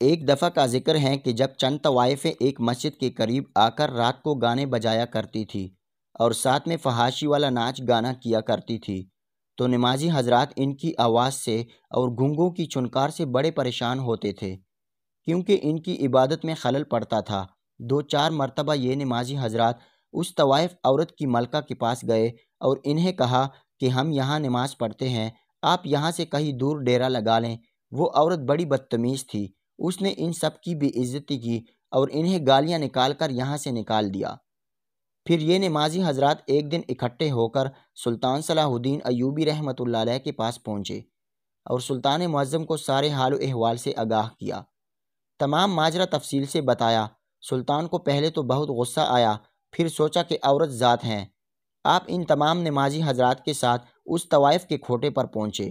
ایک دفعہ کا ذکر ہے کہ جب چند طوائفیں ایک مسجد کے قریب آ کر رات کو گانے بجایا کرتی تھی اور ساتھ میں فحاشی والا ناچ گانا کیا کرتی تھی، تو نمازی حضرات ان کی آواز سے اور گونگوں کی چنکار سے بڑے پریشان ہوتے تھے، کیونکہ ان کی عبادت میں خلل پڑتا تھا۔ 2-4 مرتبہ یہ نمازی حضرات اس طوائف عورت کی ملکہ کے پاس گئے اور انہیں کہا کہ ہم یہاں نماز پڑھتے ہیں، آپ یہاں سے کہیں دور ڈیرا لگا لیں۔ وہ عورت بڑی بدتمیز تھی، اس نے ان سب کی بے عزتی کی اور انہیں گالیاں نکال کر یہاں سے نکال دیا۔ پھر یہ نمازی حضرات ایک دن اکٹھے ہو کر سلطان صلاح الدین ایوبی رحمۃ اللہ علیہ کے پاس پہنچے اور سلطان معظم کو سارے حال و احوال سے آگاہ کیا، تمام ماجرا تفصیل سے بتایا۔ سلطان کو پہلے تو بہت غصہ آیا، پھر سوچا کہ عورت ذات ہیں۔ آپ ان تمام نمازی حضرات کے ساتھ اس طوائف کے کھوٹے پر پہنچے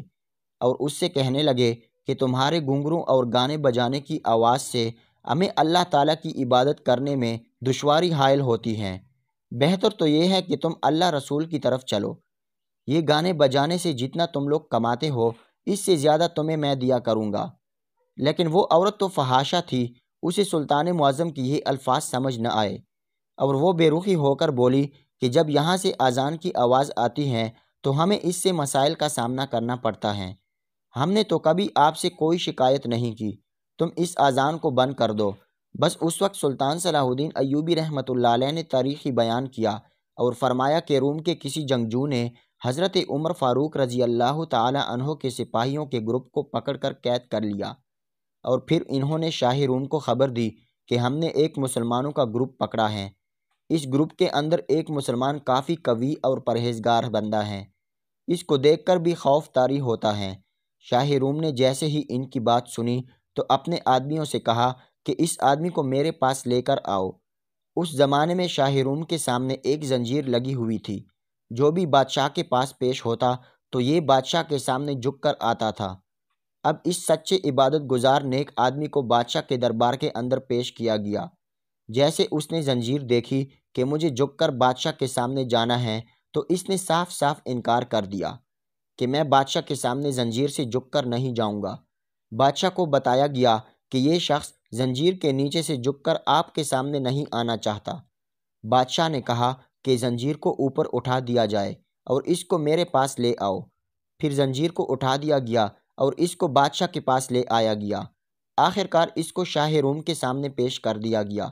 اور اس سے کہنے لگے کہ تمہارے گھنگروں اور گانے بجانے کی آواز سے ہمیں اللہ تعالیٰ کی عبادت کرنے میں دشواری حائل ہوتی ہے۔ بہتر تو یہ ہے کہ تم اللہ رسول کی طرف چلو۔ یہ گانے بجانے سے جتنا تم لوگ کماتے ہو، اس سے زیادہ تمہیں میں دیا کروں گا۔ لیکن وہ عورت تو فحاشہ تھی، اسے سلطان معظم کی یہ الفاظ سمجھ نہ آئے اور وہ بے رخی ہو کر بولی کہ جب یہاں سے اذان کی آواز آتی ہے تو ہمیں اس سے مسائل کا سامنا کرنا پڑتا ہے۔ ہم نے تو کبھی آپ سے کوئی شکایت نہیں کی، تم اس اذان کو بند کر دو۔ بس اس وقت سلطان صلاح الدین ایوبی رحمۃ اللہ علیہ نے تاریخی بیان کیا اور فرمایا کہ روم کے کسی جنگجو نے حضرت عمر فاروق رضی اللہ تعالی عنہ کے سپاہیوں کے گروپ کو پکڑ کر قید کر لیا، اور پھر انہوں نے شاہ روم کو خبر دی کہ ہم نے ایک مسلمانوں کا گروپ پکڑا ہے۔ اس گروپ کے اندر ایک مسلمان کافی قوی اور پرہیزگار بندہ ہے، اس کو دیکھ کر بھی خوف طاری ہوتا ہے۔ شاہ روم نے جیسے ہی ان کی بات سنی تو اپنے آدمیوں سے کہا کہ اس آدمی کو میرے پاس لے کر آؤ۔ اس زمانے میں شاہ روم کے سامنے ایک زنجیر لگی ہوئی تھی، جو بھی بادشاہ کے پاس پیش ہوتا تو یہ بادشاہ کے سامنے جھک کر آتا تھا۔ اب اس سچے عبادت گزار نیک آدمی کو بادشاہ کے دربار کے اندر پیش کیا گیا۔ جیسے اس نے زنجیر دیکھی کہ مجھے جھک کر بادشاہ کے سامنے جانا ہے تو اس نے صاف صاف انکار کر دیا کہ میں بادشاہ کے سامنے زنجیر سے جھک کر نہیں جاؤں گا۔ بادشاہ کو بتایا گیا کہ یہ شخص زنجیر کے نیچے سے جھک کر آپ کے سامنے نہیں آنا چاہتا۔ بادشاہ نے کہا کہ زنجیر کو اوپر اٹھا دیا جائے اور اس کو میرے پاس لے آؤ۔ پھر زنجیر کو اٹھا دیا گیا اور اس کو بادشاہ کے پاس لے آیا گیا۔ آخر کار اس کو شاہ روم کے سامنے پیش کر دیا گیا۔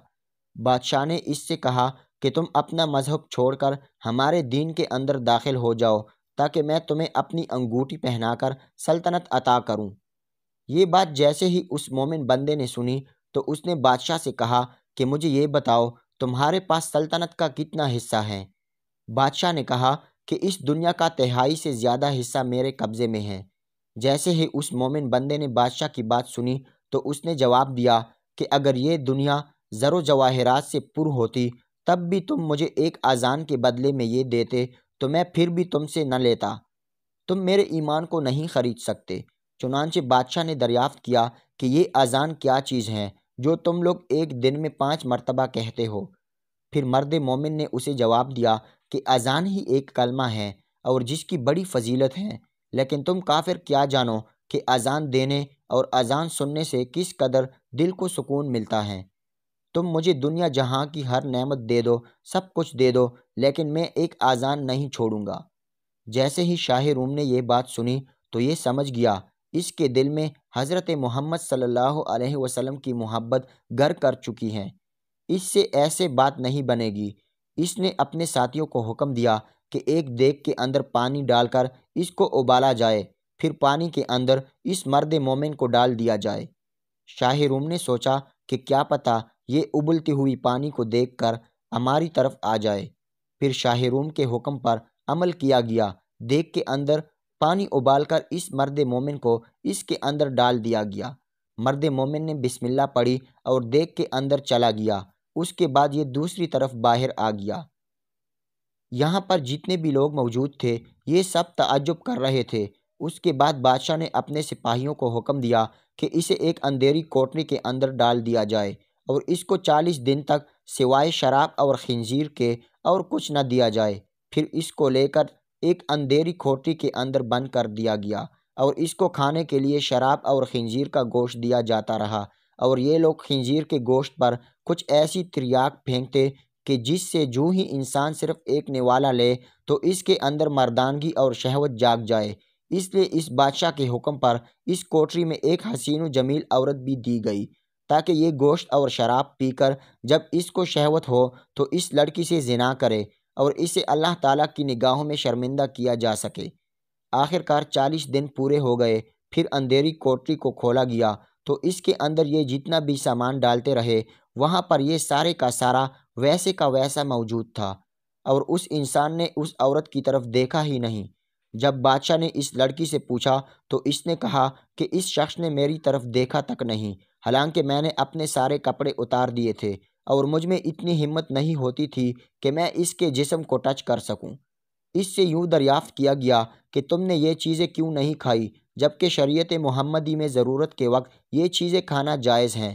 بادشاہ نے اس سے کہا کہ تم اپنا مذہب چھوڑ کر ہمارے دین کے اندر داخل ہو جاؤ تاکہ میں تمہیں اپنی انگوٹھی پہنا کر سلطنت عطا کروں۔ یہ بات جیسے ہی اس مومن بندے نے سنی تو اس نے بادشاہ سے کہا کہ مجھے یہ بتاؤ تمہارے پاس سلطنت کا کتنا حصہ ہے؟ بادشاہ نے کہا کہ اس دنیا کا 1/3 سے زیادہ حصہ میرے قبضے میں ہے۔ جیسے ہی اس مومن بندے نے بادشاہ کی بات سنی تو اس نے جواب دیا کہ اگر یہ دنیا زر و جواہرات سے پر ہوتی تب بھی تم مجھے ایک اذان کے بدلے میں یہ دیتے تو میں پھر بھی تم سے نہ لیتا۔ تم میرے ایمان کو نہیں خرید سکتے۔ چنانچہ بادشاہ نے دریافت کیا کہ یہ اذان کیا چیز ہے جو تم لوگ ایک دن میں 5 مرتبہ کہتے ہو؟ پھر مرد مومن نے اسے جواب دیا کہ اذان ہی ایک کلمہ ہے اور جس کی بڑی فضیلت ہے، لیکن تم کافر کیا جانو کہ اذان دینے اور اذان سننے سے کس قدر دل کو سکون ملتا ہے۔ تم مجھے دنیا جہاں کی ہر نعمت دے دو، سب کچھ دے دو، لیکن میں ایک اذان نہیں چھوڑوں گا۔ جیسے ہی شاہ روم نے یہ بات سنی تو یہ سمجھ گیا اس کے دل میں حضرت محمد صلی اللہ علیہ وسلم کی محبت گر کر چکی ہے، اس سے ایسے بات نہیں بنے گی۔ اس نے اپنے ساتھیوں کو حکم دیا کہ ایک دیگ کے اندر پانی ڈال کر اس کو ابالا جائے، پھر پانی کے اندر اس مرد مومن کو ڈال دیا جائے۔ شاہ روم نے سوچا کہ کیا پتہ یہ ابلتی ہوئی پانی کو دیکھ کر ہماری طرف آ جائے۔ پھر شاہ روم کے حکم پر عمل کیا گیا، دیگ کے اندر پانی ابال کر اس مرد مومن کو اس کے اندر ڈال دیا گیا۔ مرد مومن نے بسم اللہ پڑھی اور دیگ کے اندر چلا گیا، اس کے بعد یہ دوسری طرف باہر آ گیا۔ یہاں پر جتنے بھی لوگ موجود تھے یہ سب تعجب کر رہے تھے۔ اس کے بعد بادشاہ نے اپنے سپاہیوں کو حکم دیا کہ اسے ایک اندھیری کوٹری کے اندر ڈال دیا جائے اور اس کو 40 دن تک سوائے شراب اور خنزیر کے اور کچھ نہ دیا جائے۔ پھر اس کو لے کر ایک اندھیری کوٹری کے اندر بند کر دیا گیا اور اس کو کھانے کے لیے شراب اور خنزیر کا گوشت دیا جاتا رہا اور یہ لوگ خنزیر کے گوشت پر کچھ ایسی تریاک پھینکتے کہ جس سے جو ہی انسان صرف ایک نوالا لے تو اس کے اندر مردانگی اور شہوت جاگ جائے۔ اس لیے اس بادشاہ کے حکم پر اس کوٹری میں ایک حسین و جمیل عورت بھی دی گئی تاکہ یہ گوشت اور شراب پی کر جب اس کو شہوت ہو تو اس لڑکی سے زنا کرے اور اسے اللہ تعالیٰ کی نگاہوں میں شرمندہ کیا جا سکے۔ آخر کار 40 دن پورے ہو گئے، پھر اندھیری کوٹری کو کھولا گیا تو اس کے اندر یہ جتنا بھی سامان ڈالتے رہے وہاں پر یہ سارے کا سارا ویسے کا ویسا موجود تھا، اور اس انسان نے اس عورت کی طرف دیکھا ہی نہیں۔ جب بادشاہ نے اس لڑکی سے پوچھا تو اس نے کہا کہ اس شخص نے میری طرف دیکھا تک نہیں، حالانکہ میں نے اپنے سارے کپڑے اتار دیے تھے اور مجھ میں اتنی ہمت نہیں ہوتی تھی کہ میں اس کے جسم کو ٹچ کر سکوں۔ اس سے یوں دریافت کیا گیا کہ تم نے یہ چیزیں کیوں نہیں کھائی جبکہ شریعت محمدی میں ضرورت کے وقت یہ چیزیں کھانا جائز ہیں۔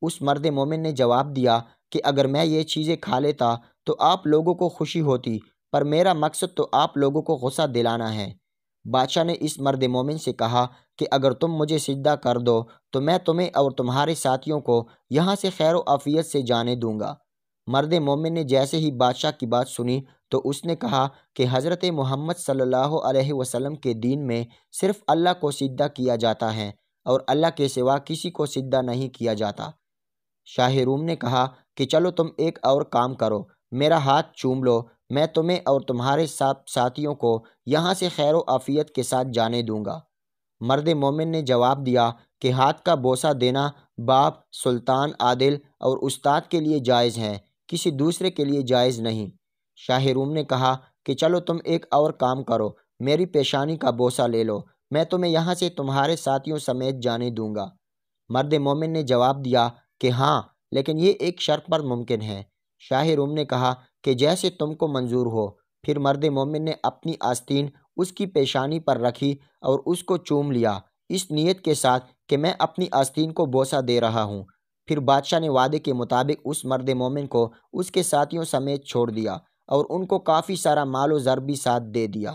اس مرد مومن نے جواب دیا کہ اگر میں یہ چیزیں کھا لیتا تو آپ لوگوں کو خوشی ہوتی، پر میرا مقصد تو آپ لوگوں کو غصہ دلانا ہے۔ بادشاہ نے اس مرد مومن سے کہا کہ اگر تم مجھے سجدہ کر دو تو میں تمہیں اور تمہارے ساتھیوں کو یہاں سے خیر و عافیت سے جانے دوں گا۔ مرد مومن نے جیسے ہی بادشاہ کی بات سنی تو اس نے کہا کہ حضرت محمد صلی اللہ علیہ وسلم کے دین میں صرف اللہ کو سجدہ کیا جاتا ہے اور اللہ کے سوا کسی کو سجدہ نہیں کیا جاتا۔ شاہ روم نے کہا کہ چلو تم ایک اور کام کرو، میرا ہاتھ چوم لو، میں تمہیں اور تمہارے ساتھیوں کو یہاں سے خیر و عافیت کے ساتھ جانے دوں گا۔ مرد مومن نے جواب دیا کہ ہاتھ کا بوسہ دینا باپ، سلطان عادل اور استاد کے لیے جائز ہے، کسی دوسرے کے لیے جائز نہیں۔ شاہ روم نے کہا کہ چلو تم ایک اور کام کرو، میری پیشانی کا بوسہ لے لو، میں تمہیں یہاں سے تمہارے ساتھیوں سمیت جانے دوں گا۔ مرد مومن نے جواب دیا کہ ہاں، لیکن یہ ایک شرط پر ممکن ہے۔ شاہ روم نے کہا کہ جیسے تم کو منظور ہو۔ پھر مرد مومن نے اپنی آستین اس کی پیشانی پر رکھی اور اس کو چوم لیا، اس نیت کے ساتھ کہ میں اپنی آستین کو بوسہ دے رہا ہوں۔ پھر بادشاہ نے وعدے کے مطابق اس مرد مومن کو اس کے ساتھیوں سمیت چھوڑ دیا اور ان کو کافی سارا مال و زر بھی ساتھ دے دیا۔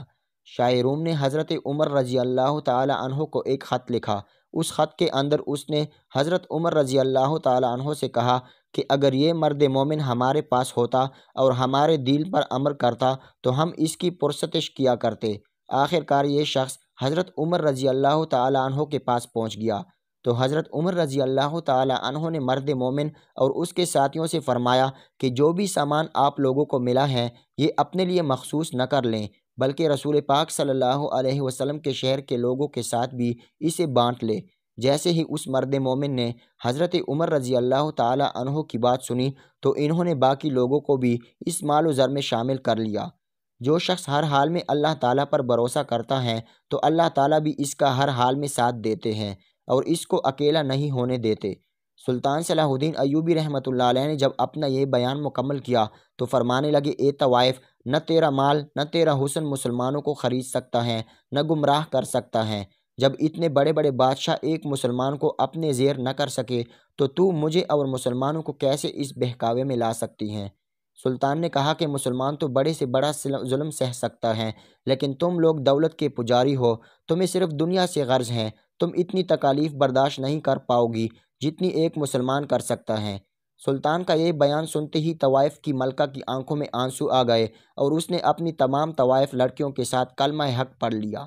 شاہ روم نے حضرت عمر رضی اللہ تعالی عنہ کو ایک خط لکھا۔ اس خط کے اندر اس نے حضرت عمر رضی اللہ تعالی عنہ سے کہا کہ اگر یہ مرد مومن ہمارے پاس ہوتا اور ہمارے دین پر عمل کرتا تو ہم اس کی پرستش کیا کرتے۔ آخر کار یہ شخص حضرت عمر رضی اللہ تعالی عنہ کے پاس پہنچ گیا تو حضرت عمر رضی اللہ تعالی عنہ نے مرد مومن اور اس کے ساتھیوں سے فرمایا کہ جو بھی سامان آپ لوگوں کو ملا ہے یہ اپنے لیے مخصوص نہ کر لیں، بلکہ رسول پاک صلی اللہ علیہ وسلم کے شہر کے لوگوں کے ساتھ بھی اسے بانٹ لے۔ جیسے ہی اس مرد مومن نے حضرت عمر رضی اللہ تعالی عنہ کی بات سنی تو انہوں نے باقی لوگوں کو بھی اس مال و زر میں شامل کر لیا۔ جو شخص ہر حال میں اللہ تعالیٰ پر بھروسہ کرتا ہے تو اللہ تعالیٰ بھی اس کا ہر حال میں ساتھ دیتے ہیں اور اس کو اکیلا نہیں ہونے دیتے۔ سلطان صلاح الدین ایوبی رحمۃ اللہ علیہ نے جب اپنا یہ بیان مکمل کیا تو فرمانے لگے، اے طوائف، نہ تیرا مال نہ تیرا حسن مسلمانوں کو خرید سکتا ہے، نہ گمراہ کر سکتا ہے۔ جب اتنے بڑے بڑے بادشاہ ایک مسلمان کو اپنے زیر نہ کر سکے تو مجھے اور مسلمانوں کو کیسے اس بہکاوے میں لا سکتی ہیں؟ سلطان نے کہا کہ مسلمان تو بڑے سے بڑا ظلم سہ سکتا ہے، لیکن تم لوگ دولت کے پجاری ہو، تمہیں صرف دنیا سے غرض ہے، تم اتنی تکالیف برداشت نہیں کر پاؤ گی جتنی ایک مسلمان کر سکتا ہے۔ سلطان کا یہ بیان سنتے ہی طوائف کی ملکہ کی آنکھوں میں آنسو آ گئے اور اس نے اپنی تمام طوائف لڑکیوں کے ساتھ کلمہ حق پڑھ لیا۔